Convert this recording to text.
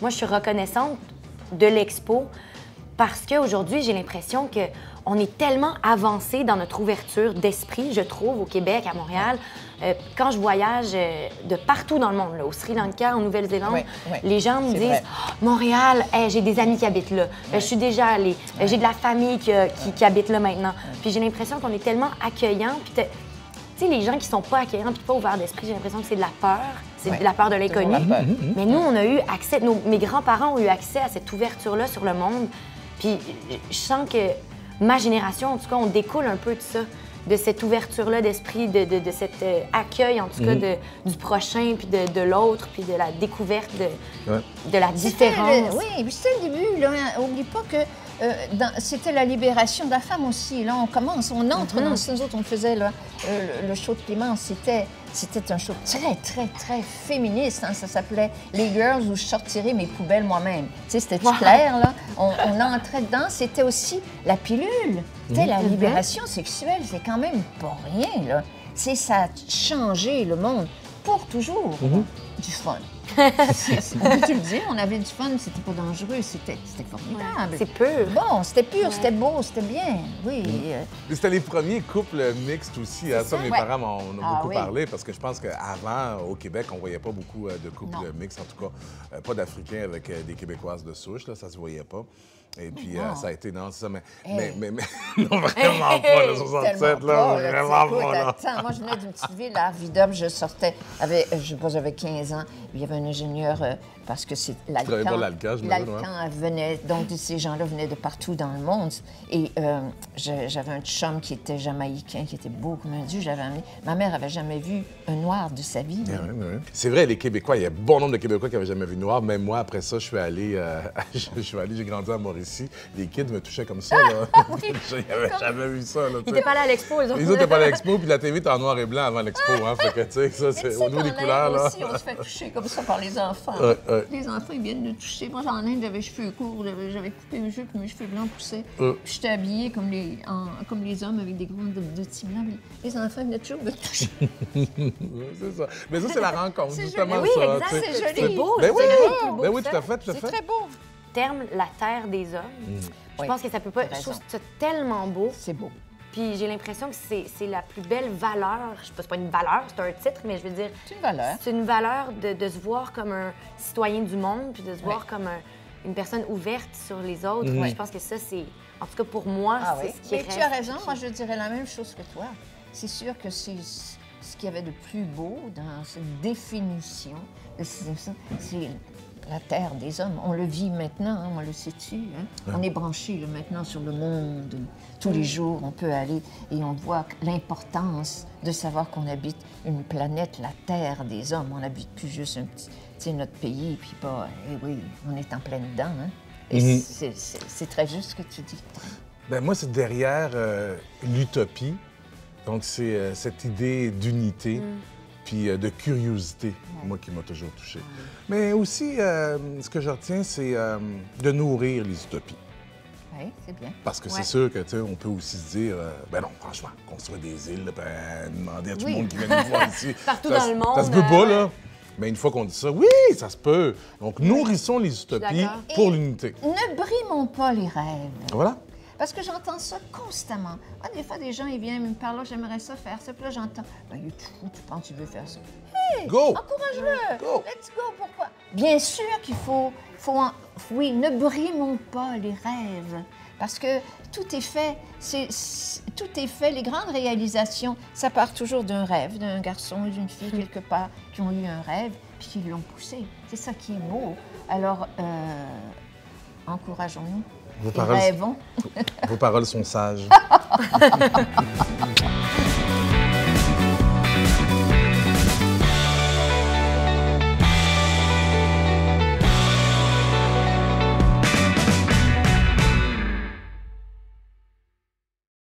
moi, je suis reconnaissante de l'expo parce qu'aujourd'hui, j'ai l'impression qu'on est tellement avancé dans notre ouverture d'esprit, je trouve, au Québec, à Montréal. Quand je voyage de partout dans le monde, là, au Sri Lanka, en Nouvelle-Zélande, les gens me disent « Montréal, hey, j'ai des amis qui habitent là. Je suis déjà allée. J'ai de la famille qui habite là maintenant. » Puis j'ai l'impression qu'on est tellement accueillants. Puis tu sais, les gens qui sont pas accueillants puis pas ouverts d'esprit, j'ai l'impression que c'est de la peur. C'est de la peur de l'inconnu. Mais nous, on a eu accès, mes grands-parents ont eu accès à cette ouverture-là sur le monde. Puis je sens que ma génération, en tout cas, on découle un peu de ça, de cette ouverture-là d'esprit, de cet accueil, en tout cas, du prochain, puis de l'autre, puis de la découverte de la différence. Oui, puis c'était le début, là. Oublie pas que c'était la libération de la femme aussi. Là, on commence, on entre dans ce... Nous autres, on faisait là, le show de Clémence. C'était un show très, très, très féministe. Hein. Ça s'appelait « Les Girls » où je sortirais mes poubelles moi-même. Tu sais, c'était clair, là. On entrait dedans. C'était aussi la pilule. Tu sais, la libération sexuelle, c'est quand même pas rien, là. Tu sais, ça a changé le monde pour toujours. Du fun. On peut-tu le dire, on avait du fun, c'était pas dangereux, c'était formidable. C'est pur. Bon, c'était pur, c'était beau, c'était bien, oui. C'était les premiers couples mixtes aussi. Ça, mes parents m'en ont beaucoup parlé parce que je pense qu'avant, au Québec, on voyait pas beaucoup de couples mixtes, en tout cas, pas d'Africains avec des Québécoises de souche, là, ça se voyait pas. Et puis, ça a été, non, c'est ça, mais non, vraiment pas, le 67, là, vraiment pas, là. Attends, moi, je venais d'une petite ville, à Arvida, je sortais, j'avais 15 ans, il y avait un ingénieur, parce que c'est l'Alcan. L'Alcan venait, donc ces gens-là venaient de partout dans le monde. Et j'avais un chum qui était jamaïcain, qui était beau comme un dieu, j'avais amené. Ma mère avait jamais vu un noir de sa vie. C'est vrai, les Québécois, il y a bon nombre de Québécois qui n'avaient jamais vu de noir. Même moi, après ça, je suis allé, j'ai grandi à Mauricie. Les kids me touchaient comme ça, là. Ils n'avaient jamais vu ça, là. Ils n'étaient pas allés à l'expo, Les autres n'étaient pas allés à l'expo, puis la TV était en noir et blanc avant l'expo, hein. Fait que, tu sais, ça, c'est au niveau des couleurs, là. Aussi, on se fait toucher comme ça par les enfants. Les enfants, ils viennent de toucher. Moi, en Inde, j'avais les cheveux courts, j'avais coupé mes cheveux, puis mes cheveux blancs poussaient. J'étais habillée comme les hommes avec des gros de petits blancs. Les enfants venaient toujours me toucher. C'est ça. Mais ça, c'est la rencontre, justement. Oui, ça, exact, c'est joli. beau. Ben oui, tout à fait, tout à fait. C'est très beau. Terme, la terre des hommes. Je pense que ça peut pas... Je trouve ça tellement beau. C'est beau. Puis j'ai l'impression que c'est la plus belle valeur. Je sais pas, c'est pas une valeur, c'est un titre, mais je veux dire... C'est une valeur. C'est une valeur de se voir comme un citoyen du monde, puis de se voir comme une personne ouverte sur les autres. Je pense que ça, c'est... En tout cas, pour moi, c'est ce qui reste. Tu as raison, moi, je dirais la même chose que toi. C'est sûr que c'est ce qu'il y avait de plus beau dans cette définition. C'est la terre des hommes. On le vit maintenant, hein, on le sait-tu. Hein? On est branché là, maintenant sur le monde. Tous les jours, on peut aller et on voit l'importance de savoir qu'on habite une planète, la terre des hommes. On n'habite plus juste un petit, tu sais, notre pays, puis pas, oui, on est en plein dedans. Hein? Et c'est très juste ce que tu dis. Ben moi, c'est derrière l'utopie. Donc, c'est cette idée d'unité. Puis de curiosité, moi, qui m'a toujours touché. Mais aussi, ce que je retiens, c'est de nourrir les utopies. Oui, c'est bien. Parce que c'est sûr que, tu sais, on peut aussi se dire, ben non, franchement, construire des îles, ben, demander à tout le monde qui vient nous voir ici. Partout dans le monde. Ça se peut pas, là. Mais une fois qu'on dit ça, oui, ça se peut. Donc, nourrissons les utopies pour l'unité. Ne brimons pas les rêves. Voilà. Parce que j'entends ça constamment. Moi, des fois, des gens, ils viennent me parler, j'aimerais ça faire ça. Puis là, j'entends, ben, tu penses que tu veux faire ça? Hey, go! Encourage-le! Go! Let's go! Pourquoi? Bien sûr qu'il faut oui, ne brimons pas les rêves. Parce que tout est fait, tout est fait. Les grandes réalisations, ça part toujours d'un rêve, d'un garçon et d'une fille quelque part qui ont eu un rêve puis qui l'ont poussé. C'est ça qui est beau. Alors, encourageons-nous. Vos paroles sont sages.